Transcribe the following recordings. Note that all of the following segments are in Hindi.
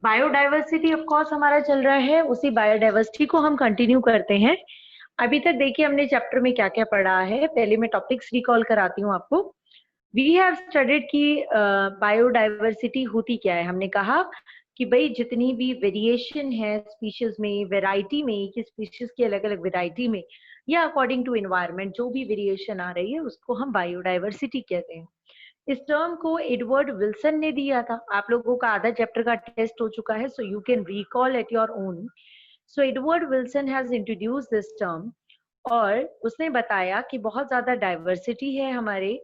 बायोडाइवर्सिटी ऑफ कोर्स हमारा चल रहा है, उसी बायोडाइवर्सिटी को हम कंटिन्यू करते हैं। अभी तक देखिए हमने चैप्टर में क्या क्या पढ़ा है। पहले मैं टॉपिक्स रिकॉल कराती हूँ आपको। वी हैव स्टडीड कि बायोडाइवर्सिटी होती क्या है। हमने कहा कि भाई जितनी भी वेरिएशन है स्पीशीज में, वेराइटी में, कि स्पीशीज की अलग अलग वेराइटी में या अकॉर्डिंग टू एनवायरनमेंट जो भी वेरिएशन आ रही है उसको हम बायोडाइवर्सिटी कहते हैं। इस टर्म को एडवर्ड विल्सन ने दिया था। आप लोगों का आधा चैप्टर का टेस्ट हो चुका है, so you can recall at your own. So Edward Wilson has introduce this term और उसने बताया कि बहुत ज्यादा डाइवर्सिटी है हमारे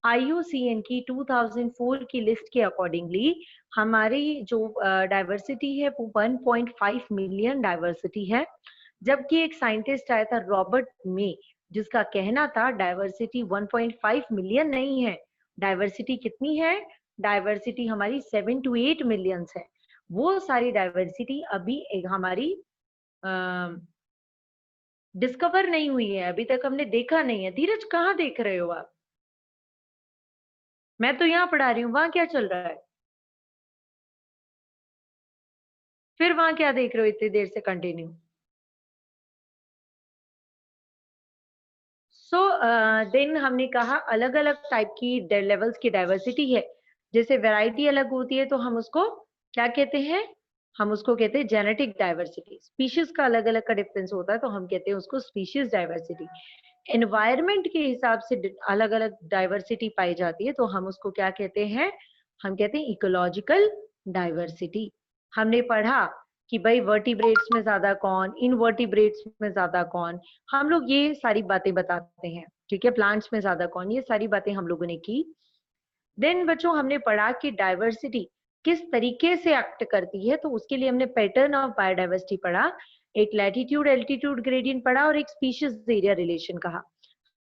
IUCN की 2004 की लिस्ट के अकॉर्डिंगली। हमारी जो डाइवर्सिटी है वो 1.5 मिलियन डाइवर्सिटी है। जबकि एक साइंटिस्ट आया था रॉबर्ट मे, जिसका कहना था डाइवर्सिटी 1.5 मिलियन नहीं है। डाइवर्सिटी कितनी है? डाइवर्सिटी हमारी 7 to 8 मिलियंस है। वो सारी डाइवर्सिटी अभी एक हमारी डिस्कवर नहीं हुई है, अभी तक हमने देखा नहीं है। धीरज कहाँ देख रहे हो आप? मैं तो यहाँ पढ़ा रही हूँ, वहां क्या चल रहा है? फिर वहां क्या देख रहे हो इतनी देर से कंटिन्यू? सो देन हमने कहा अलग अलग टाइप की लेवल्स की डाइवर्सिटी है। जैसे वैरायटी अलग होती है तो हम उसको क्या कहते हैं? हम उसको कहते हैं जेनेटिक डाइवर्सिटी। स्पीशीज का अलग अलग का डिफरेंस होता है तो हम कहते हैं उसको स्पीशीज डाइवर्सिटी। एनवायरमेंट के हिसाब से अलग अलग डाइवर्सिटी पाई जाती है तो हम उसको क्या कहते हैं? हम कहते हैं इकोलॉजिकल डाइवर्सिटी। हमने पढ़ा कि भाई वर्टिब्रेट्स में ज्यादा कौन, इनवर्टिब्रेट्स में ज्यादा कौन, हम लोग ये सारी बातें बताते हैं। ठीक है, प्लांट्स में ज्यादा कौन, ये सारी बातें हम लोगों ने की। देन बच्चों हमने पढ़ा कि डाइवर्सिटी किस तरीके से एक्ट करती है, तो उसके लिए हमने पैटर्न ऑफ बायोडाइवर्सिटी पढ़ा, एक लैटिट्यूड एल्टीट्यूड ग्रेडियंट पढ़ा और एक स्पीशीज एरिया रिलेशन कहा।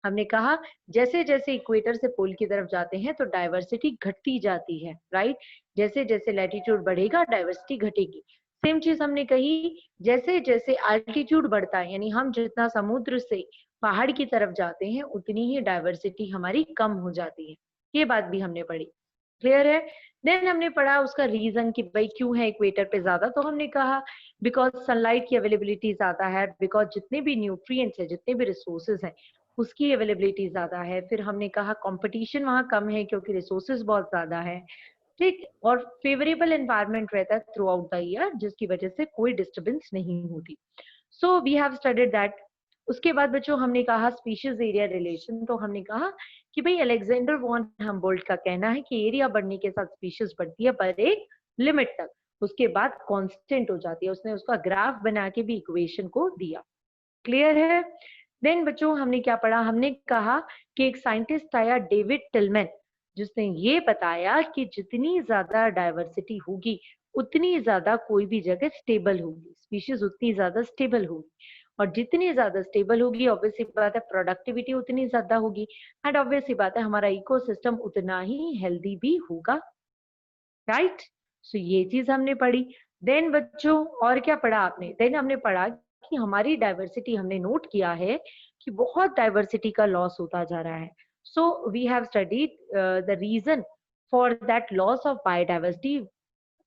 हमने कहा जैसे जैसे इक्वेटर से पोल की तरफ जाते हैं तो डाइवर्सिटी घटती जाती है, राइट? जैसे जैसे लैटिट्यूड बढ़ेगा डाइवर्सिटी घटेगी। सेम चीज हमने कही, जैसे जैसे अल्टीट्यूड बढ़ता है यानी हम जितना समुद्र से पहाड़ की तरफ जाते हैं उतनी ही डाइवर्सिटी हमारी कम हो जाती है। ये बात भी हमने पढ़ी। क्लियर है? देन हमने पढ़ा उसका रीजन कि भाई क्यों है इक्वेटर पे ज्यादा, तो हमने कहा बिकॉज सनलाइट की अवेलेबिलिटी ज्यादा है, बिकॉज जितने भी न्यूट्रिएंट्स है, जितने भी रिसोर्सेज हैं उसकी अवेलेबिलिटी ज्यादा है। फिर हमने कहा कंपटीशन वहां कम है क्योंकि रिसोर्सेज बहुत ज्यादा है। ठीक, और फेवरेबल एनवायरनमेंट रहता है थ्रू आउट द ईयर जिसकी वजह से कोई डिस्टर्बेंस नहीं होती। So we have studied that. उसके बाद बच्चों हमने कहा स्पीशीज एरिया रिलेशन, तो हमने कहा कि भाई अलेक्जेंडर वॉन हम्बोल्ट का कहना है कि एरिया बढ़ने के साथ स्पीशीज बढ़ती है पर एक लिमिट तक, उसके बाद कांस्टेंट हो जाती है। उसने उसका ग्राफ बना के भी इक्वेशन को दिया। क्लियर है? देन बच्चों हमने क्या पढ़ा? हमने कहा कि एक साइंटिस्ट आया डेविड टिलमैन, जिसने ये बताया कि जितनी ज्यादा डाइवर्सिटी होगी उतनी ज्यादा कोई भी जगह स्टेबल होगी, स्पीशीज उतनी ज्यादा स्टेबल होगी, और जितनी ज्यादा स्टेबल होगी ऑब्वियस सी बात है प्रोडक्टिविटी उतनी ज्यादा होगी, एंड ऑब्वियस सी बात है हमारा इकोसिस्टम उतना ही हेल्दी भी होगा, राइट? सो ये चीज हमने पढ़ी। देन बच्चों और क्या पढ़ा आपने? देन हमने पढ़ा कि हमारी डाइवर्सिटी, हमने नोट किया है कि बहुत डाइवर्सिटी का लॉस होता जा रहा है। So we have studied the reason for that loss of biodiversity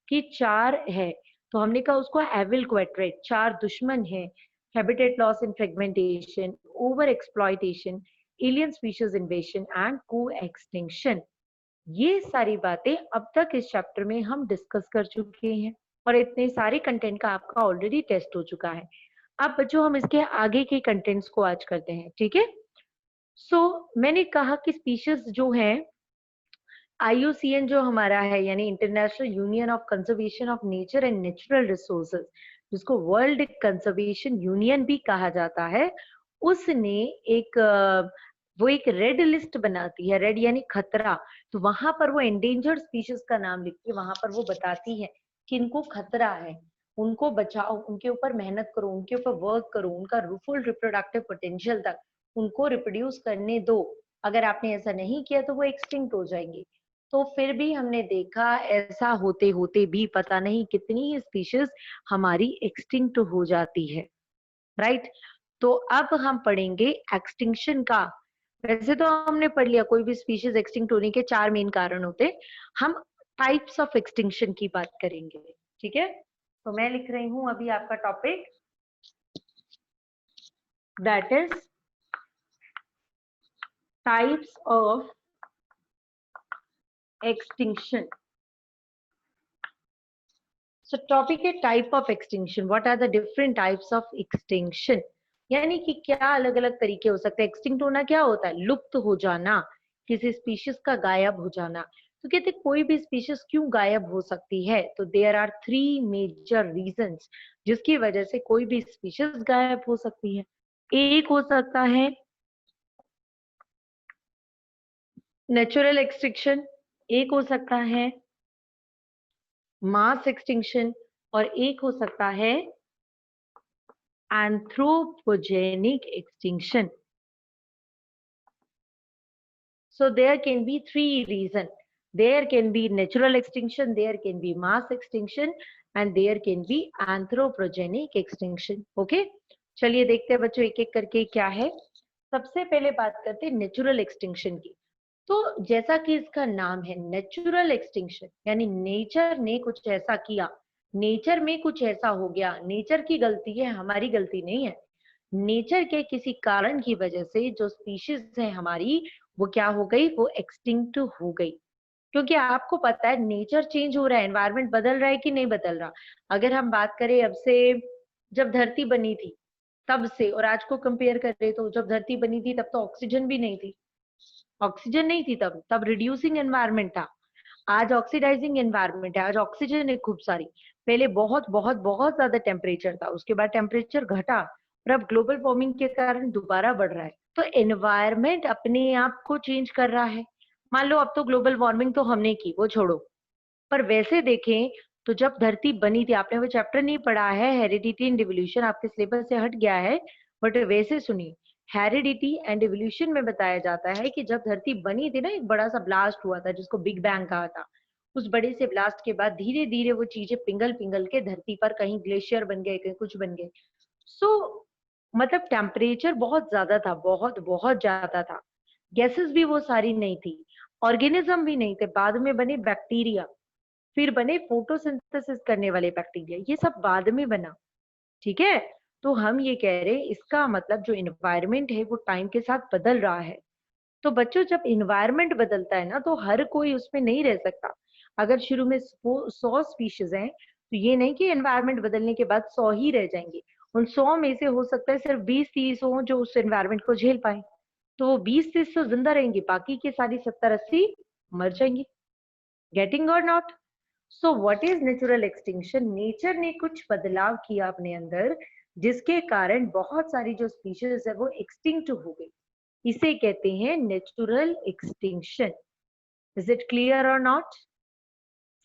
की चार है। तो हमने कहा उसको एविल क्वेट्रेट, चार दुश्मन है: habitat loss and fragmentation, over exploitation, alien species इन्वेशन and को एक्सटिंक्शन। ये सारी बातें अब तक इस चैप्टर में हम डिस्कस कर चुके हैं और इतने सारे कंटेंट का आपका ऑलरेडी टेस्ट हो चुका है। अब बच्चों हम इसके आगे के कंटेंट्स को आज करते हैं, ठीक है? सो मैंने कहा कि स्पीशीज जो है IUCN जो हमारा है यानी international union of conservation of nature and natural resources, जिसको वर्ल्ड कंजर्वेशन यूनियन भी कहा जाता है, उसने एक वो एक रेड लिस्ट बनाती है। रेड यानी खतरा। तो वहां पर वो एंडेंजर्ड स्पीशीज का नाम लिखती है, वहां पर वो बताती है कि इनको खतरा है, उनको बचाओ, उनके ऊपर मेहनत करो, उनके ऊपर वर्क करो, उनका फुल रिप्रोडक्टिव पोटेंशियल तक उनको रिप्रोड्यूस करने दो। अगर आपने ऐसा नहीं किया तो वो एक्सटिंक्ट हो जाएंगे। तो फिर भी हमने देखा ऐसा होते होते भी पता नहीं कितनी ही स्पीशीज हमारी एक्सटिंक्ट हो जाती है, राइट? तो अब हम पढ़ेंगे एक्सटिंक्शन का। वैसे तो हमने पढ़ लिया कोई भी स्पीशीज एक्सटिंक्ट होने के चार मेन कारण होते हैं। हम टाइप्स ऑफ एक्सटिंक्शन की बात करेंगे। ठीक है, तो मैं लिख रही हूं अभी आपका topic, that is types of extinction. So topic है type of extinction, what are the different types of extinction, यानी कि क्या अलग अलग तरीके हो सकते हैं। एक्सटिंक्ट होना क्या होता है, लुप्त हो जाना, किसी स्पीशीज का गायब हो जाना। तो कहते कोई भी स्पीशीज क्यों गायब हो सकती है, तो देयर आर 3 मेजर रीजंस जिसकी वजह से कोई भी स्पीशीज गायब हो सकती है। एक हो सकता है नेचुरल एक्सटिंक्शन, एक हो सकता है मास एक्सटिंक्शन, और एक हो सकता है anthropogenic extinction. So there can be 3 reasons. There can be natural extinction, there can be mass extinction, and there can be anthropogenic extinction. Okay? चलिए देखते हैं बच्चों एक एक करके क्या है। सबसे पहले बात करते हैं नेचुरल एक्सटिंक्शन की। तो जैसा कि इसका नाम है नेचुरल एक्सटिंक्शन, यानी नेचर ने कुछ ऐसा किया, नेचर में कुछ ऐसा हो गया, नेचर की गलती है, हमारी गलती नहीं है। नेचर के किसी कारण की वजह से जो स्पीशीज है हमारी, वो क्या हो गई, वो एक्सटिंक्ट हो गई। क्योंकि आपको पता है नेचर चेंज हो रहा है, एनवायरनमेंट बदल रहा है कि नहीं बदल रहा। अगर हम बात करें अब से, जब धरती बनी थी तब से और आज को कंपेयर करें, तो जब धरती बनी थी तब तो ऑक्सीजन भी नहीं थी, ऑक्सीजन नहीं थी तब, तब रिड्यूसिंग एनवायरनमेंट था। आज ऑक्सीडाइजिंग एनवायरनमेंट है, आज ऑक्सीजन है खूब सारी। पहले बहुत बहुत बहुत ज्यादा टेम्परेचर था, उसके बाद टेम्परेचर घटा, और अब ग्लोबल वार्मिंग के कारण दोबारा बढ़ रहा है। तो एनवायरनमेंट अपने आप को चेंज कर रहा है। मान लो अब तो ग्लोबल वार्मिंग तो हमने की, वो छोड़ो, पर वैसे देखें तो जब धरती बनी थी, आपने वो चैप्टर नहीं पढ़ा है, हेरिडिटी एंड इवोल्यूशन, आपके सिलेबस से हट गया है, बट वैसे सुनिए, हेरिडिटी एंड इवोल्यूशन में बताया जाता है कि जब धरती बनी थी ना, एक बड़ा सा ब्लास्ट हुआ था जिसको बिग बैंग कहा था। उस बड़े से ब्लास्ट के बाद धीरे धीरे वो चीजें पिघल पिघल के धरती पर कहीं ग्लेशियर बन गए, कहीं कुछ बन गए। सो मतलब टेम्परेचर बहुत ज्यादा था, बहुत बहुत ज्यादा था। गैसेस भी वो सारी नहीं थी, ऑर्गेनिज्म भी नहीं थे, बाद में बने बैक्टीरिया, फिर बने फोटोसिंथेसिस करने वाले बैक्टीरिया, ये सब बाद में बना। ठीक है, तो हम ये कह रहे हैं इसका मतलब जो इन्वायरमेंट है वो टाइम के साथ बदल रहा है। तो बच्चों जब इन्वायरमेंट बदलता है ना, तो हर कोई उसमें नहीं रह सकता। अगर शुरू में 100 स्पीशीज हैं, तो ये नहीं कि एनवायरमेंट बदलने के बाद 100 ही रह जाएंगे। उन 100 में से हो सकता है सिर्फ 20-30 हो जो उस एनवायरमेंट को झेल पाए, तो वो 20-30 तो जिंदा रहेंगे, बाकी के सारी 70-80 मर जाएंगे। गेटिंग और not? So what is natural extinction? Nature ने कुछ बदलाव किया अपने अंदर, जिसके कारण बहुत सारी जो स्पीशीज है वो एक्सटिंक्ट हो गई। इसे कहते हैं natural extinction. Is it clear और नॉट?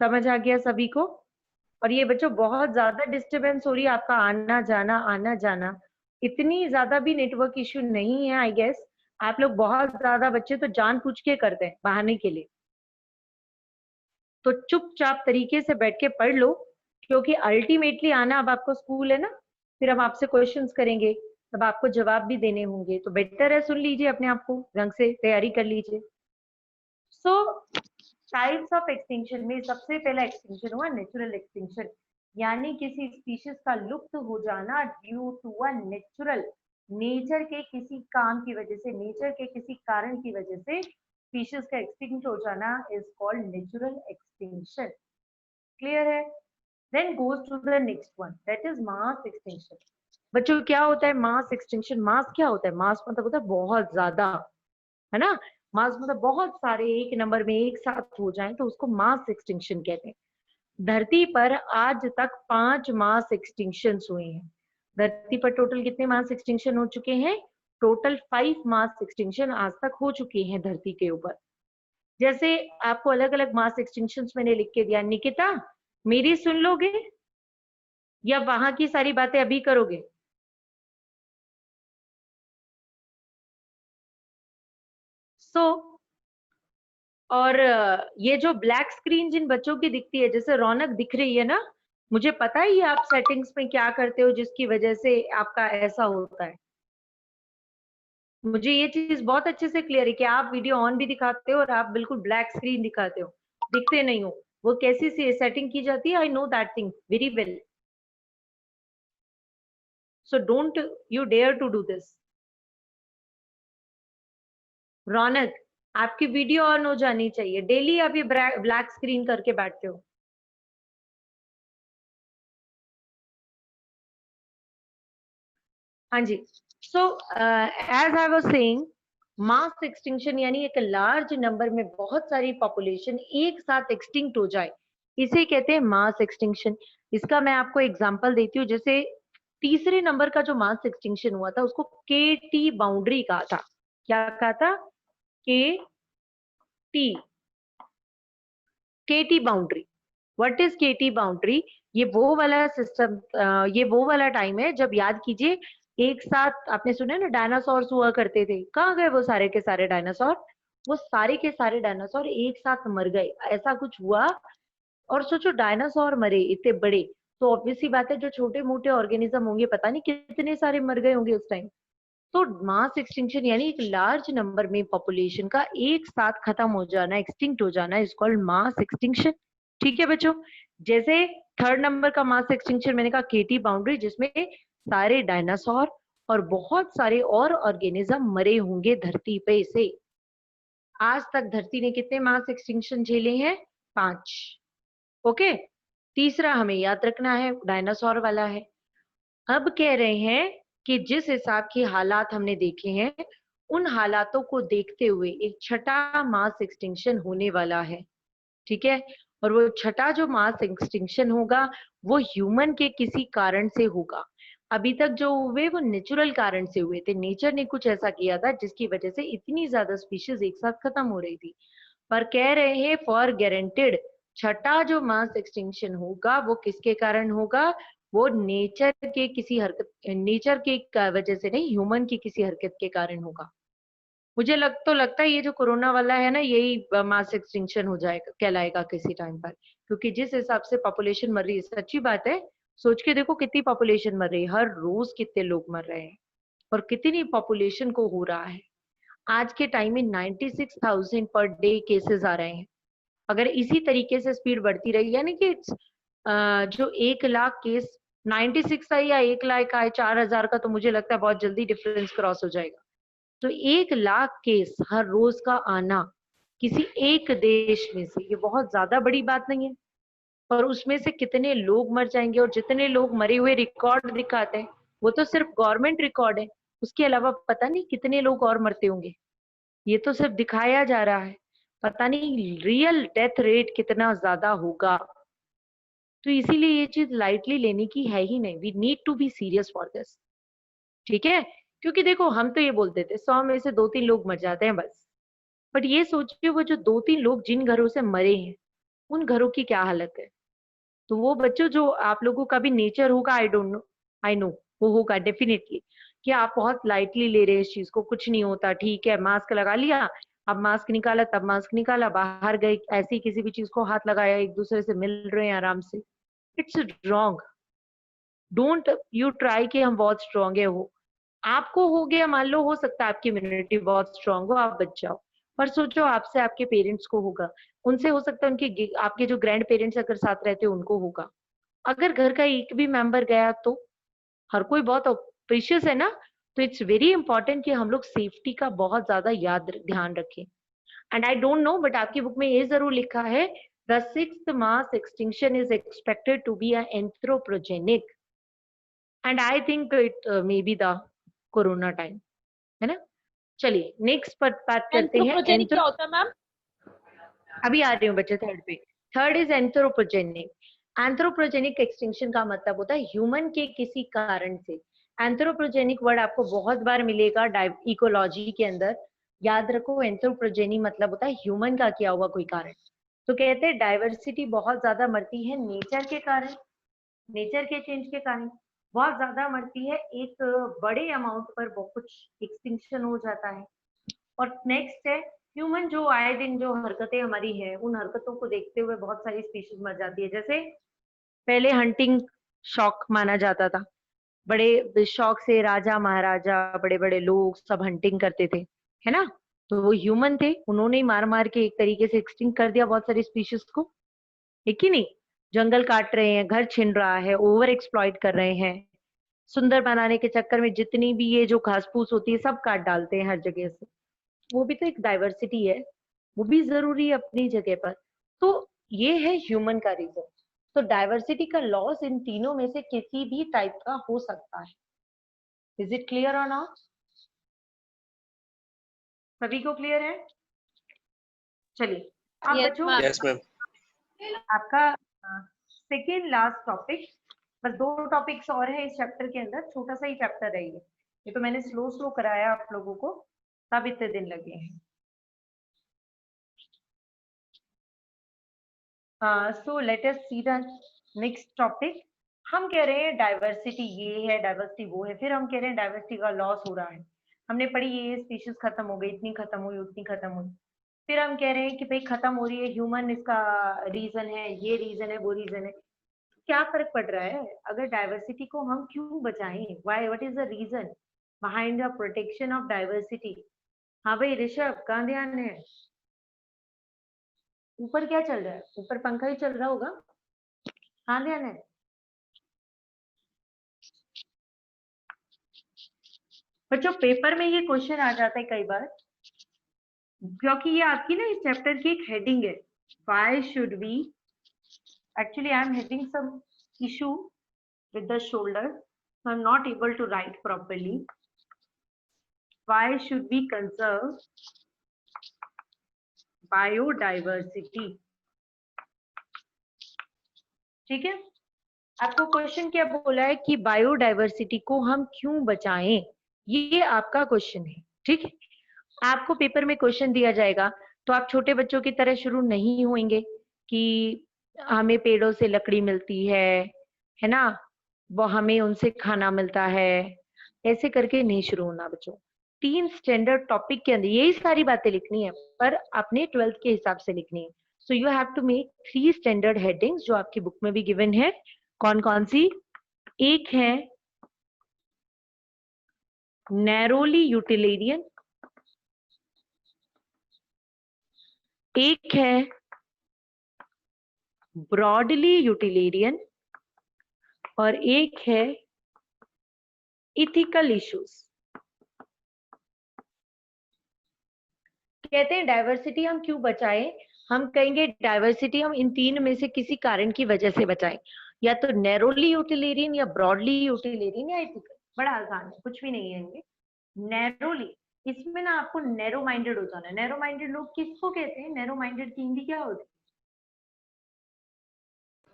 समझ आ गया सभी को? और ये बच्चों बहुत ज्यादा डिस्टरबेंस हो रही है, आपका आना जाना आना जाना, इतनी ज्यादा भी नेटवर्क इश्यू नहीं है आई गेस। आप लोग बहुत ज्यादा बच्चे तो जान पूछ के करते हैं बहाने के लिए, तो चुपचाप तरीके से बैठ के पढ़ लो, क्योंकि अल्टीमेटली आना अब आपको स्कूल है ना, फिर हम आपसे क्वेश्चंस करेंगे, तब आपको जवाब भी देने होंगे, तो बेटर है सुन लीजिए, अपने आप को ढंग से तैयारी कर लीजिए। सो टाइप्स ऑफ एक्सटिंक्शन में सबसे पहला एक्सटिंक्शन हुआ नेचुरल एक्सटिंक्शन, यानी किसी स्पीशीज का लुप्त हो जाना due to a natural, nature के किसी काम की वजह से, नेचर के किसी कारण की वजह से स्पीशीज का एक्सटिंक्ट हो जाना is called natural extinction. Clear है? Then goes to the next one, that is mass extinction. बच्चों क्या होता है मास एक्सटिंक्शन? मास क्या होता है? मास मतलब होता है बहुत ज्यादा, है ना। मास मतलब बहुत सारे एक नंबर में एक साथ हो जाएं तो उसको मास एक्सटिंक्शन कहते हैं। धरती पर आज तक 5 मास एक्सटिंक्शन हुए हैं। धरती पर टोटल कितने मास एक्सटिंक्शन हो चुके हैं? टोटल 5 मास एक्सटिंक्शन आज तक हो चुके हैं धरती के ऊपर। जैसे आपको अलग अलग मास एक्सटिंक्शन मैंने लिख के दिया, निकिता मेरी सुन लोगे या वहां की सारी बातें अभी करोगे? सो और ये जो ब्लैक स्क्रीन जिन बच्चों की दिखती है, जैसे रौनक दिख रही है ना, मुझे पता है ये आप सेटिंग्स में क्या करते हो जिसकी वजह से आपका ऐसा होता है। मुझे ये चीज बहुत अच्छे से क्लियर है कि आप वीडियो ऑन भी दिखाते हो और आप बिल्कुल ब्लैक स्क्रीन दिखाते हो, दिखते नहीं हो। वो कैसे से सेटिंग की जाती है, I know that thing very well. So don't you dare to do this. Raunak, आपकी वीडियो ऑन हो जानी चाहिए. डेली आप ये ब्लैक स्क्रीन करके बैठते हो. हाँ जी. So as I was saying, mass extinction यानी एक लार्ज नंबर में बहुत सारी पॉपुलेशन एक साथ एक्सटिंक्ट हो जाए, इसे कहते हैं मास एक्सटिंक्शन. इसका मैं आपको एग्जांपल देती हूँ. जैसे तीसरे नंबर का जो मास एक्सटिंक्शन हुआ था उसको केटी बाउंड्री कहा था. क्या कहा था? K T, KT boundary. What is KT boundary? ये वो वाला सिस्टम, ये वो वाला टाइम है जब, याद कीजिए, एक साथ आपने सुना है ना डायनासोर हुआ करते थे. कहाँ गए वो सारे के सारे डायनासोर? वो सारे के सारे डायनासोर एक साथ मर गए, ऐसा कुछ हुआ. और सोचो डायनासोर मरे इतने बड़े, तो ऑब्वियसली बात है जो छोटे मोटे ऑर्गेनिज्म होंगे पता नहीं कितने सारे मर गए होंगे उस टाइम. तो मास एक्सटिंक्शन यानी एक लार्ज नंबर में पॉपुलेशन का एक साथ खत्म हो जाना, एक्सटिंक्ट हो जाना, इज कॉल्ड मास एक्सटिंक्शन. ठीक है बच्चों. जैसे थर्ड नंबर का मास एक्सटिंक्शन मैंने कहा केटी बाउंड्री, जिसमें सारे डायनासोर और बहुत सारे और ऑर्गेनिज्म मरे होंगे धरती पे से. आज तक धरती ने कितने मास एक्सटिंक्शन झेले हैं? 5. ओके. तीसरा हमें याद रखना है, डायनासोर वाला है. अब कह रहे हैं कि जिस हिसाब के हालात हमने देखे हैं, उन हालातों को देखते हुए एक छठा मास एक्सटिंक्शन होने वाला है. ठीक है. और वो छठा जो मास एक्सटिंक्शन होगा वो ह्यूमन के किसी कारण से होगा. अभी तक जो हुए वो नेचुरल कारण से हुए थे. नेचर ने कुछ ऐसा किया था जिसकी वजह से इतनी ज्यादा स्पीशीज एक साथ खत्म हो रही थी. पर कह रहे हैं फॉर गारंटेड छठा जो मास एक्सटिंक्शन होगा वो किसके कारण होगा? वो नेचर के किसी हरकत, नेचर के वजह से नहीं, ह्यूमन की किसी हरकत के कारण होगा. मुझे लगता है ये जो कोरोना वाला है ना, यही मास एक्सटिंक्शन हो जाएगा, कहलाएगा किसी टाइम पर. क्योंकि जिस हिसाब से पॉपुलेशन मर रही है, सच्ची बात है, सोच के देखो कितनी पॉपुलेशन मर रही है, हर रोज कितने लोग मर रहे हैं और कितनी पॉपुलेशन को हो रहा है. आज के टाइम में 96,000 पर डे केसेस आ रहे हैं. अगर इसी तरीके से स्पीड बढ़ती रही, यानी कि जो 1 लाख केस 96 है या 1 लाख का है, 4,000 का, तो मुझे लगता है बहुत जल्दी डिफरेंस क्रॉस हो जाएगा. तो 1 लाख केस हर रोज का आना किसी एक देश में से, ये बहुत ज्यादा बड़ी बात नहीं है. और उसमें से कितने लोग मर जाएंगे, और जितने लोग मरे हुए रिकॉर्ड दिखाते हैं वो तो सिर्फ गवर्नमेंट रिकॉर्ड है. उसके अलावा पता नहीं कितने लोग और मरते होंगे. ये तो सिर्फ दिखाया जा रहा है, पता नहीं रियल डेथ रेट कितना ज्यादा होगा. तो इसीलिए ये चीज लाइटली लेने की है ही नहीं. We need to be serious for this. ठीक है. क्योंकि देखो हम तो ये बोलते थे 100 में से 2-3 लोग मर जाते हैं बस. बट ये सोचिए वो जो 2-3 लोग जिन घरों से मरे हैं, उन घरों की क्या हालत है. तो वो बच्चों जो आप लोगों का भी नेचर होगा, आई डोंट नो, आई नो वो होगा डेफिनेटली, कि आप बहुत लाइटली ले रहे हैं इस चीज को. कुछ नहीं होता, ठीक है, मास्क लगा लिया, अब मास्क निकाला, तब मास्क निकाला, बाहर गए ऐसे ही किसी भी चीज को हाथ लगाया, एक दूसरे से मिल रहे हैं आराम से. It's wrong. Don't you try कि हम बहुत स्ट्रांग है. हो आपको हो गया, मान लो, हो सकता है आपकी इम्यूनिटी बहुत स्ट्रांग हो, आप बच जाओ. पर सोचो आपसे आपके पेरेंट्स को होगा, उनसे हो सकता है उनके, आपके जो ग्रैंड पेरेंट्स अगर साथ रहते उनको होगा. अगर घर का एक भी मेंबर गया तो हर कोई बहुत प्रीशियस है ना. तो इट्स वेरी इंपॉर्टेंट कि हम लोग सेफ्टी का बहुत ज्यादा ध्यान रखें. And I don't know, but आपकी बुक में ये जरूर लिखा है, the sixth mass extinction is expected to be anthropogenic. And I think it may be the corona time, है ना. चलिए नेक्स्ट पर बात करते हैं. एंथ्रोपोजेनिक क्या होता है मैम? अभी आ रही हूँ बच्चे थर्ड पे. Third is anthropogenic. Anthropogenic extinction का मतलब होता है ह्यूमन के किसी कारण से. एंथ्रोपोजेनिक वर्ड आपको बहुत बार मिलेगा इकोलॉजी के अंदर. याद रखो, एंथ्रोपोजेनिक मतलब होता है ह्यूमन का किया हुआ कोई कारण. तो कहते हैं डाइवर्सिटी बहुत ज्यादा मरती है नेचर के कारण, नेचर के चेंज के कारण बहुत ज्यादा मरती है. एक बड़े अमाउंट पर बहुत कुछ एक्सटिंक्शन हो जाता है. और नेक्स्ट है ह्यूमन, जो आए दिन जो हरकतें हमारी है, उन हरकतों को देखते हुए बहुत सारी स्पीशीज मर जाती है. जैसे पहले हंटिंग शौक माना जाता था. बड़े शौक से राजा महाराजा बड़े बड़े लोग सब हंटिंग करते थे, है ना. तो वो ह्यूमन थे, उन्होंने मार मार के एक तरीके से एक्सटिंक्ट कर दिया बहुत सारी स्पीशीज को. है कि नहीं? जंगल काट रहे हैं, घर छिन रहा है, ओवर एक्सप्लॉइट कर रहे हैं, सुंदर बनाने के चक्कर में जितनी भी ये जो घास फूस होती है सब काट डालते हैं हर जगह से। वो भी तो एक डाइवर्सिटी है, वो भी जरूरी है अपनी जगह पर। तो ये है ह्यूमन का रीजन। तो डाइवर्सिटी का लॉस इन तीनों में से किसी भी टाइप का हो सकता है। इज इट क्लियर और नॉट? सभी को क्लियर है? चलिए आप Yes, बच्चों, ma'am. Yes ma'am. आपका सेकेंड लास्ट टॉपिक, बस 2 टॉपिक्स और है इस चैप्टर के अंदर, छोटा सा ही चैप्टर है ये तो मैंने स्लो स्लो कराया आप लोगों को, तब इतने दिन लगे हैं। So let us see the next topic. हम कह रहे हैं डाइवर्सिटी ये है, डाइवर्सिटी वो है, फिर हम कह रहे हैं डाइवर्सिटी का लॉस हो रहा है। हमने पढ़ी ये स्पीशीज खत्म हो गई, इतनी खत्म हुई, उतनी खत्म हुई। फिर हम कह रहे हैं कि भाई खत्म हो रही है, ह्यूमन इसका रीजन है, ये रीजन है, वो रीजन है। क्या फर्क पड़ रहा है? अगर डाइवर्सिटी को हम क्यों बचाएं? Why, what is the reason behind the protection of diversity? हाँ भाई ऋषभ, कहाँ ध्यान है? ऊपर क्या चल रहा है? ऊपर पंखा ही चल रहा होगा, कहाँ ध्यान है? बच्चों पेपर में ये क्वेश्चन आ जाता है कई बार, क्योंकि ये आपकी ना इस चैप्टर की एक हेडिंग है, why should we, actually I am having some issue with the shoulder, so I'm not able to write properly. Why should we conserve biodiversity? ठीक है, आपको क्वेश्चन क्या बोला है कि बायोडाइवर्सिटी को हम क्यों बचाएं, ये आपका क्वेश्चन है। ठीक है, आपको पेपर में क्वेश्चन दिया जाएगा तो आप छोटे बच्चों की तरह शुरू नहीं होंगे कि हमें पेड़ों से लकड़ी मिलती है ना, वो हमें उनसे खाना मिलता है, ऐसे करके नहीं शुरू होना बच्चों। 3 स्टैंडर्ड टॉपिक के अंदर यही सारी बातें लिखनी है, पर अपने 12th के हिसाब से लिखनी है। So you have to make 3 standard headings जो आपकी बुक में भी गिवन है। कौन कौन सी? एक है नैरोली यूटिलिरियन, एक है ब्रॉडली यूटिलिरियन, और एक है इथिकल इश्यूज। कहते हैं डाइवर्सिटी हम क्यों बचाएं? हम कहेंगे डाइवर्सिटी हम इन 3 में से किसी कारण की वजह से बचाएं, या तो नैरोली यूटिलिरियन, या ब्रॉडली यूटिलिरियन, या इथिकल। बड़ा आसान है, कुछ भी नहीं है इनमें। नैरोली, इसमें ना आपको नैरो माइंडेड हो जाना है। नैरो माइंडेड लोग किसको कहते हैं? नैरो माइंडेड की हिंदी क्या होती है?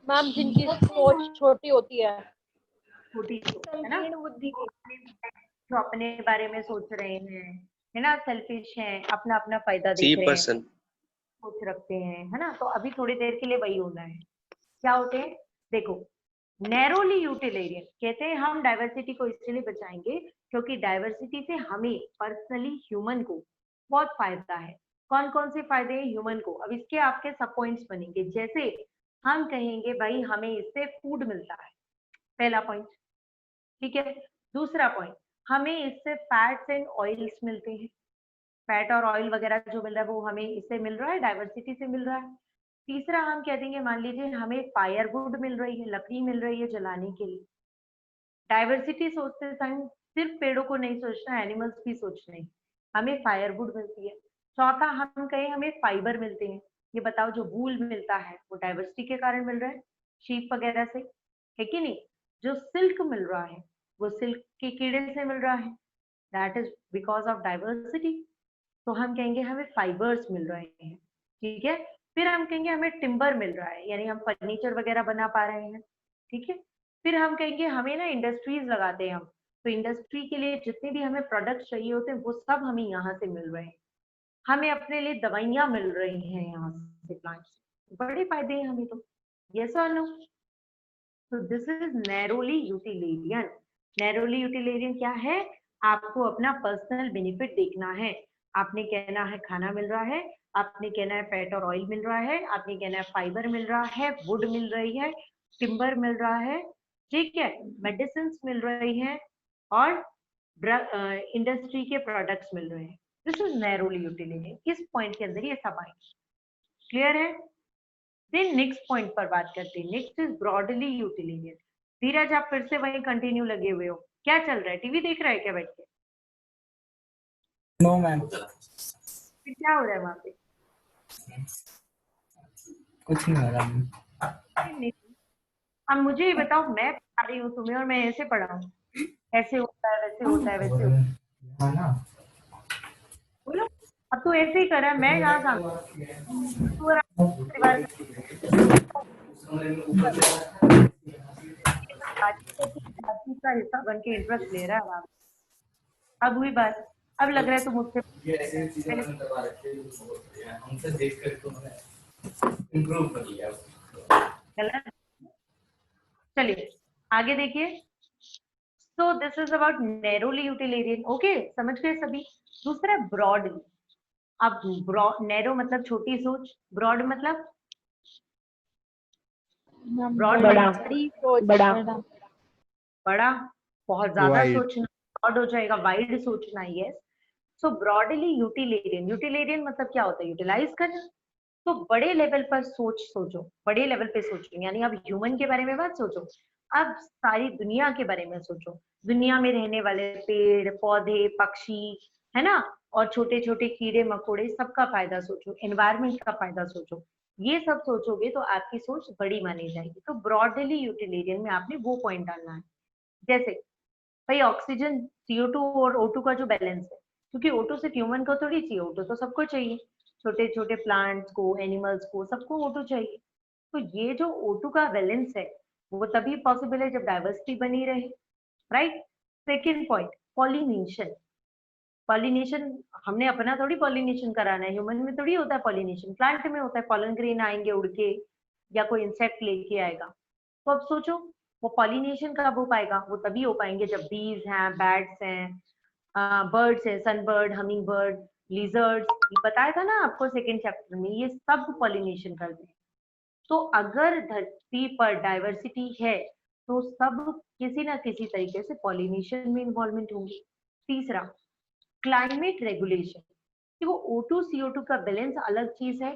मैम जिनकी सोच छोटी होती है, छोटी सोच, है ना, संकीर्ण बुद्धि की। जो अपने बारे में सोच रहे हैं, है ना, सेल्फिश हैं, अपना अपना फायदा सी देख रहे हैं, पर्सन। सोच रखते हैं, है ना। तो अभी थोड़ी देर के लिए वही होना है। क्या होते हैं? देखो, नैरोली यूटिलिरियन कहते हैं हम डाइवर्सिटी को इसलिए बचाएंगे क्योंकि डाइवर्सिटी से हमें पर्सनली ह्यूमन को बहुत फायदा है। कौन कौन से फायदे हैं ह्यूमन को? अब इसके आपके सब पॉइंट्स बनेंगे। जैसे हम कहेंगे भाई हमें इससे फूड मिलता है, पहला पॉइंट। ठीक है, दूसरा पॉइंट, हमें इससे फैट्स एंड ऑयल्स मिलते हैं। फैट और ऑयल वगैरह जो मिल रहा है वो हमें इससे मिल रहा है, डाइवर्सिटी से मिल रहा है। तीसरा हम कह देंगे, मान लीजिए हमें फायरवुड मिल रही है, लकड़ी मिल रही है जलाने के लिए। डाइवर्सिटी सोचते टाइम सिर्फ पेड़ों को नहीं सोचना, एनिमल्स भी सोचना है। हमें फायरवुड मिलती है। चौथा हम कहें हमें फाइबर मिलते हैं। ये बताओ, जो वूल मिलता है वो डाइवर्सिटी के कारण मिल रहा है, शीप वगैरह से, है कि नहीं? जो सिल्क मिल रहा है वो सिल्क के कीड़े से मिल रहा है, that is because of diversity. तो हम कहेंगे हमें फाइबर्स मिल रहे हैं। ठीक है, फिर हम कहेंगे हमें टिम्बर मिल रहा है, यानी हम फर्नीचर वगैरह बना पा रहे हैं। ठीक है, फिर हम कहेंगे हमें ना इंडस्ट्रीज लगाते हैं हम, तो इंडस्ट्री के लिए जितने भी हमें प्रोडक्ट्स चाहिए होते हैं वो सब हमें यहाँ से मिल रहे हैं। हमें अपने लिए दवाइयाँ मिल रही हैं यहाँ से, प्लांट से। बड़े फायदे हैं हमें तो। यस और नो? तो दिस इज नैरोली यूटिलिरियन। नैरोली यूटिलिरियन क्या है? आपको अपना पर्सनल बेनिफिट देखना है। आपने कहना है खाना मिल रहा है, आपने कहना है फैट और ऑयल मिल रहा है, आपने कहना है फाइबर मिल रहा है, वुड मिल रही है, टिम्बर मिल रहा है, ठीक है, मेडिसिन मिल रही हैं, और इंडस्ट्री के प्रोडक्ट्स मिल रहे हैं। This is narrowly utilitarian. इस पॉइंट के अंदर ये सब आएंगे। क्लियर है? देन नेक्स्ट पॉइंट पर बात करते हैं। Next is broadly utilitarian. Dheeraj आप फिर से वहीं कंटिन्यू लगे हुए हो, क्या चल रहा है? टीवी देख रहा है क्या बैठ के? नो मैम, फिर क्या हो रहा है वहां पे? कुछ नहीं हो रहा। नहीं। अब मुझे ये बताओ, मैं पढ़ा रही हूँ तुम्हें और मैं ऐसे पढ़ाऊँ, ऐसे होता है वैसे होता है वैसे होता है, है ना? बोलो। अब तू ऐसे ही कर रहा है, मैं यहाँ काम तू और परिवार बातचीत का हिस्सा बन के इंटरेस्ट ले रहा है वहाँ। अब हुई बात, अब लग रहा है तुम मुझसे ये ऐसी चीजें पहले हमने करवा रखी है, हमसे देख कर तुमने इम्प्रूव कर लिया। गलत। चलिए आगे देखिए। So this is about narrowly utilitarian. Okay, समझ गए सभी? दूसरा ब्रॉडली। अब नैरो मतलब छोटी सोच, ब्रॉड मतलब ब्रॉड बड़ा मतलब बड़ी सोच, बड़ा, बड़ा बड़ा, बहुत ज्यादा वाइड। सोचना, ब्रॉड हो जाएगा, वाइड सोचना। यस। सो ब्रॉडली यूटिलिटियन। यूटिलिटियन मतलब क्या होता है? यूटिलाइज करना। तो बड़े लेवल पर सोचो, बड़े लेवल पे सोचो, यानी अब ह्यूमन के बारे में मत सोचो, अब सारी दुनिया के बारे में सोचो। दुनिया में रहने वाले पेड़ पौधे पक्षी, है ना, और छोटे छोटे कीड़े मकोड़े, सबका फायदा सोचो, एनवायरमेंट का फायदा सोचो। ये सब सोचोगे तो आपकी सोच बड़ी मानी जाएगी। तो ब्रॉडली यूटिलिटियन में आपने वो पॉइंट डालना है। जैसे भाई ऑक्सीजन, CO2 और O2 का जो बैलेंस है, क्योंकि O2 सिर्फ ह्यूमन को थोड़ी चाहिए, O2 तो सबको चाहिए, छोटे छोटे प्लांट्स को, एनिमल्स को, सबको O2 चाहिए। तो ये जो O2 का बैलेंस है वो तभी पॉसिबल है जब डाइवर्सिटी बनी रहे, right? Second point, pollination. Pollination हमने अपना थोड़ी पॉलिनेशन कराना है, ह्यूमन में थोड़ी होता है पॉलिनेशन, प्लांट में होता है। पॉलन ग्रेन आएंगे उड़ के, या कोई इंसेक्ट लेके आएगा। तो अब सोचो वो पॉलिनेशन कब हो पाएगा? वो तभी हो पाएंगे जब बीज हैं, बैट्स हैं, बर्ड्स हैं, सनबर्ड, हमिंग बर्ड, लिजर्ड्स, बताया था ना आपको सेकेंड चैप्टर में, ये सब पॉलिनेशन करते हैं। तो अगर धरती पर डाइवर्सिटी है तो सब किसी ना किसी तरीके से पॉलिनेशन में इन्वॉल्वमेंट होंगे। तीसरा, क्लाइमेट रेगुलेशन। देखो O2 CO2 का बैलेंस अलग चीज है,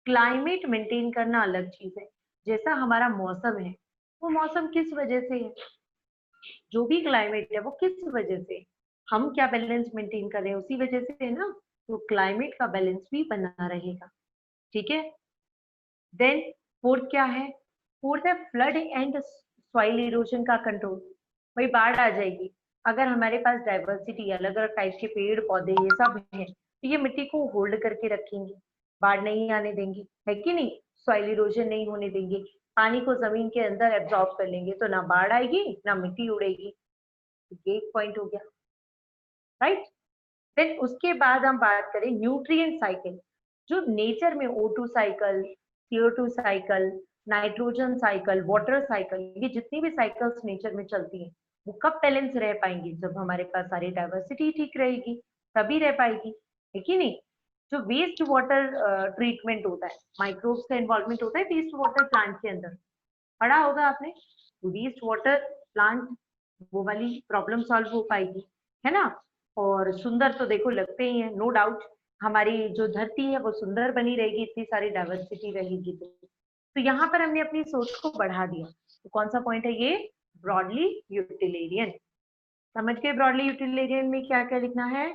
क्लाइमेट मेंटेन करना अलग चीज है। जैसा हमारा मौसम है, वो मौसम किस वजह से है, जो भी क्लाइमेट है वो किस वजह से, हम क्या बैलेंस मेंटेन कर रहे हैं उसी वजह से है ना। तो क्लाइमेट का बैलेंस भी बना रहेगा, ठीक है। देन फोर्थ क्या है? फोर्थ है फ्लड एंड सॉइल इरोजन का कंट्रोल। भाई बाढ़ आ जाएगी, अगर हमारे पास डाइवर्सिटी, अलग अलग टाइप के पेड़ पौधे ये सब है, तो ये मिट्टी को होल्ड करके रखेंगे, बाढ़ नहीं आने देंगे, है कि नहीं? सॉइल इरोजन नहीं होने देंगे, पानी को जमीन के अंदर एब्जॉर्ब कर लेंगे, तो ना बाढ़ आएगी ना मिट्टी उड़ेगी। तो ये एक पॉइंट हो गया, राइट। देन उसके बाद हम बात करें न्यूट्रिएंट साइकिल। जो नेचर में O2 cycle, CO2 cycle, nitrogen cycle, water cycle, ये जितनी भी साइकिल्स नेचर में चलती हैं, वो कब बैलेंस रह पाएंगी? जब हमारे पास सारी डाइवर्सिटी ठीक रहेगी, तभी रह पाएगी, है कि नहीं? जो वेस्ट वाटर ट्रीटमेंट होता है, माइक्रोब्स का इन्वॉल्वमेंट होता है वेस्ट वाटर प्लांट के अंदर, पढ़ा होगा आपने। वेस्ट वाटर प्लांट, वो वाली प्रॉब्लम सॉल्व हो पाएगी, है ना। और सुंदर तो देखो लगते ही है, नो डाउट। हमारी जो धरती है वो सुंदर बनी रहेगी, इतनी सारी डाइवर्सिटी रहेगी तो यहाँ पर हमने अपनी सोच को बढ़ा दिया। तो कौन सा पॉइंट है ये? ब्रॉडली यूटिलिटियन। समझ गए? ब्रॉडली यूटिलिटियन में क्या क्या लिखना है?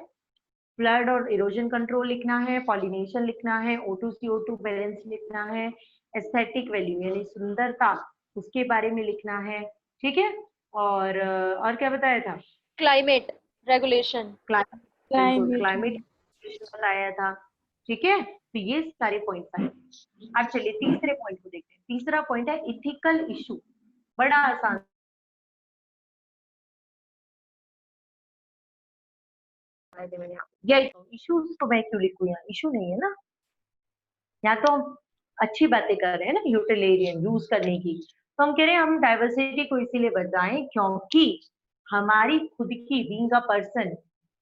फ्लड और इरोजन कंट्रोल लिखना है, पॉलिनेशन लिखना है, O2 CO2 बैलेंस लिखना है, एस्थेटिक वैल्यू यानी सुंदरता, उसके बारे में लिखना है, ठीक है। और क्या बताया था? क्लाइमेट रेगुलेशन, बिल्कुल, क्लाइमेट बताया था, ठीक है। तो ये सारे पॉइंट आए। अब चलिए तीसरे पॉइंट को देखते हैं। तीसरा पॉइंट है इथिकल इशू। बड़ा आसान यही तो इशू, तो मैं क्यों लिखूं? यहाँ इशू नहीं है ना, यहाँ तो हम अच्छी बातें कर रहे हैं ना यूटिलिटियन यूज करने की। तो हम कह रहे हैं हम डाइवर्सिटी को इसीलिए बचाएं क्योंकि हमारी खुद की बीइंग अ पर्सन,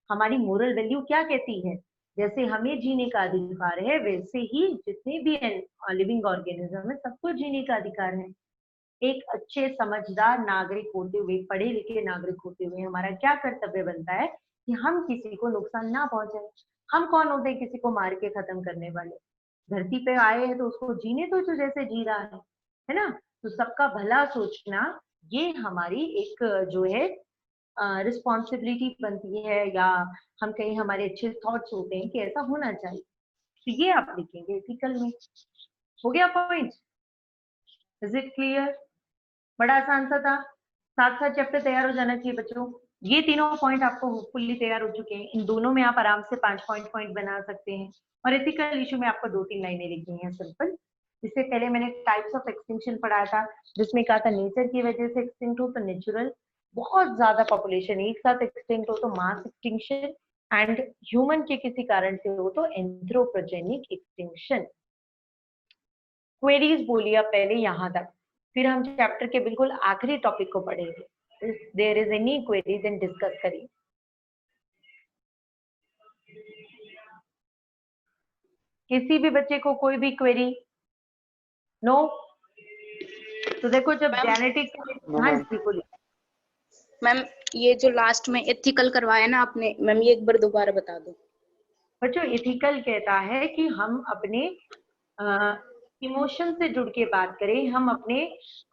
हमारी मोरल वैल्यू क्या कहती है? जैसे हमें जीने का अधिकार है, वैसे ही जितने भी लिविंग ऑर्गेनिज्म है सबको जीने का अधिकार है। एक अच्छे समझदार नागरिक होते हुए, पढ़े लिखे नागरिक होते हुए हमारा क्या कर्तव्य बनता है कि हम किसी को नुकसान ना पहुंचाए। हम कौन होते हैं किसी को मार के खत्म करने वाले? धरती पे आए हैं तो उसको जीने दो जो जैसे जी रहा है ना। तो सबका भला सोचना ये हमारी एक जो है रिस्पॉन्सिबिलिटी बनती है, या हम कहीं हमारे अच्छे थॉट्स होते हैं कि ऐसा होना चाहिए। तो ये आप लिखेंगे एथिकल में। हो गया पॉइंट? Is it clear? बड़ा आसान सा था। 7 चैप्टर तैयार हो जाना चाहिए बच्चों। ये तीनों पॉइंट आपको होपफुली तैयार हो चुके हैं। इन दोनों में आप आराम से 5 पॉइंट बना सकते हैं। और एथिकल इशू में आपको 2-3 लाइनें लिखनी है सिंपल। इससे पहले मैंने टाइप्स ऑफ एक्सटिंक्शन पढ़ाया था, जिसमें कहा था नेचर की वजह से एक्सटिंक्ट हो तो नेचुरल, बहुत ज्यादा पॉपुलेशन एक साथ एक्सटिंक्ट हो तो मास एक्सटिंक्शन, एंड ह्यूमन के किसी कारण से हो तो एंथ्रोपोजेनिक एक्सटिंक्शन। क्वेरीज बोलिए आप पहले यहां तक, फिर हम चैप्टर के बिल्कुल आखिरी टॉपिक को पढ़ेंगे। There is any queries and discuss करिए। किसी भी बच्चे को कोई भी क्वेरी? नो? तो देखो जब जेनेटिक, हाँ जी बोलिए मैम। ये जो लास्ट में एथिकल करवाया ना आपने मैम, ये एक बार दोबारा बता दो। बच्चों। एथिकल कहता है कि हम अपने इमोशन से जुड़ के बात करें, हम अपने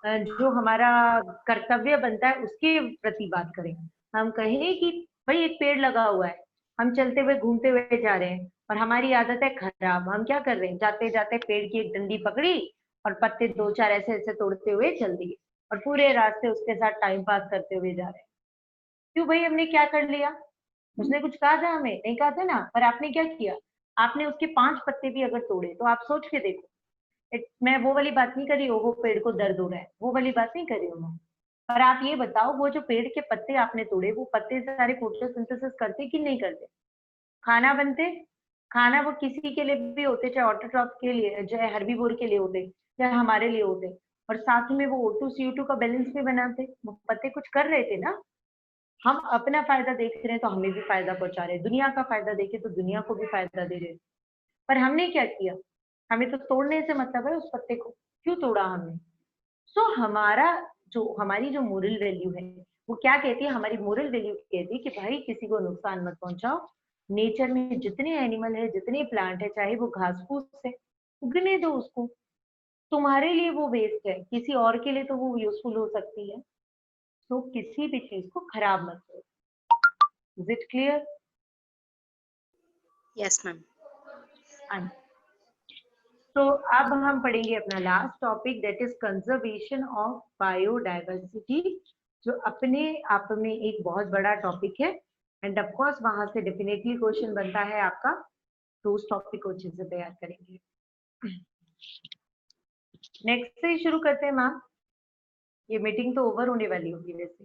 जो हमारा कर्तव्य बनता है उसके प्रति बात करें। हम कहें कि भाई एक पेड़ लगा हुआ है, हम चलते हुए घूमते हुए जा रहे हैं और हमारी आदत है खराब, हम क्या कर रहे हैं, जाते जाते पेड़ की एक डंडी पकड़ी और पत्ते 2-4 ऐसे ऐसे तोड़ते हुए चल दिए और पूरे रास्ते उसके साथ टाइम पास करते हुए जा रहे हैं। क्यों भाई, हमने क्या कर लिया? उसने कुछ कहा था हमें? नहीं कहा था ना। पर आपने क्या किया, आपने उसके 5 पत्ते भी अगर तोड़े तो आप सोच के देखो। मैं वो वाली बात नहीं कर रही हूँ, वो पेड़ को दर्द हो रहा है, वो वाली बात नहीं कर रही हूँ मैं। पर आप ये बताओ, वो जो पेड़ के पत्ते आपने तोड़े, वो पत्ते सारे फोटोसिंथेसिस करते कि नहीं करते? खाना बनते? खाना वो किसी के लिए भी होते, चाहे ऑटोट्रॉफ के लिए, चाहे हर्बीवोर के लिए होते, चाहे हमारे लिए होते। और साथ में वो O2 CO2 का बैलेंस भी बनाते। वो पत्ते कुछ कर रहे थे ना। हम अपना फायदा देख रहे हैं तो हमें भी फायदा पहुंचा रहे हैं, दुनिया का फायदा देखे तो दुनिया को भी फायदा दे रहे हैं। पर हमने क्या किया? हमें तो तोड़ने से मतलब है, उस पत्ते को क्यों तोड़ा हमने? सो हमारी जो मोरल वैल्यू है वो क्या कहती है? हमारी मोरल वैल्यू कहती है कि भाई किसी को नुकसान मत पहुंचाओ। नेचर में जितने एनिमल है, जितने प्लांट है, चाहे वो घास फूस है, उगने दो उसको। तुम्हारे लिए वो वेस्ट है, किसी और के लिए तो वो यूजफुल हो सकती है। तो किसी भी चीज को खराब मत करो। Is it clear? Yes ma'am. तो अब हम पढ़ेंगे अपना last topic, that is conservation of biodiversity, जो अपने आप में एक बहुत बड़ा टॉपिक है। एंड ऑफ कोर्स वहां से डेफिनेटली क्वेश्चन बनता है आपका, तो उस टॉपिक को अच्छे से तैयार करेंगे। नेक्स्ट से ही शुरू करते हैं मैम। ये मीटिंग तो ओवर होने वाली होगी वैसे।